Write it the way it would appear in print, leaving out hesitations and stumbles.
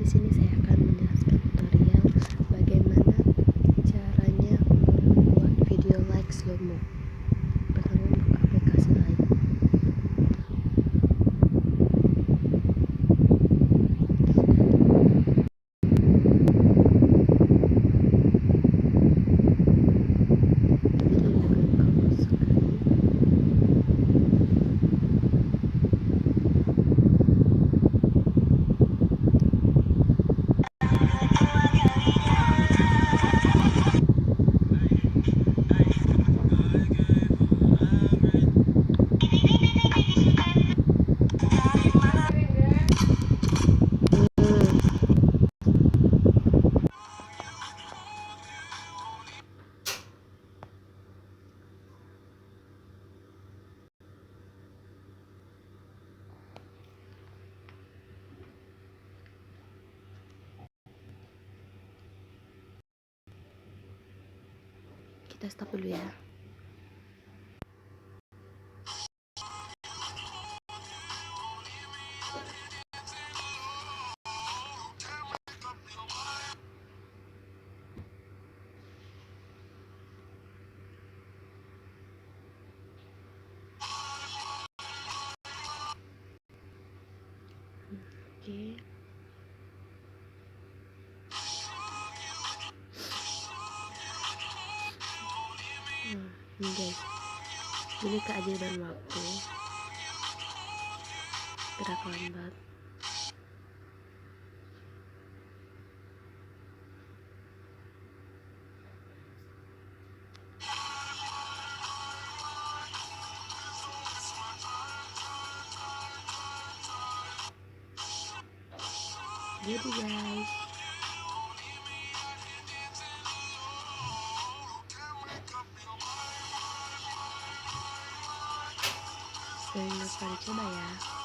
sini saya akan menjelaskan tutorial bagaimana caranya membuat video like slow-mo. Pertama, buka aplikasi like. Kita stop dulu ya. Oke. Ini guys, ini keajaiban waktu, gerak lambat. Jadi guys, jangan lupa dicoba ya.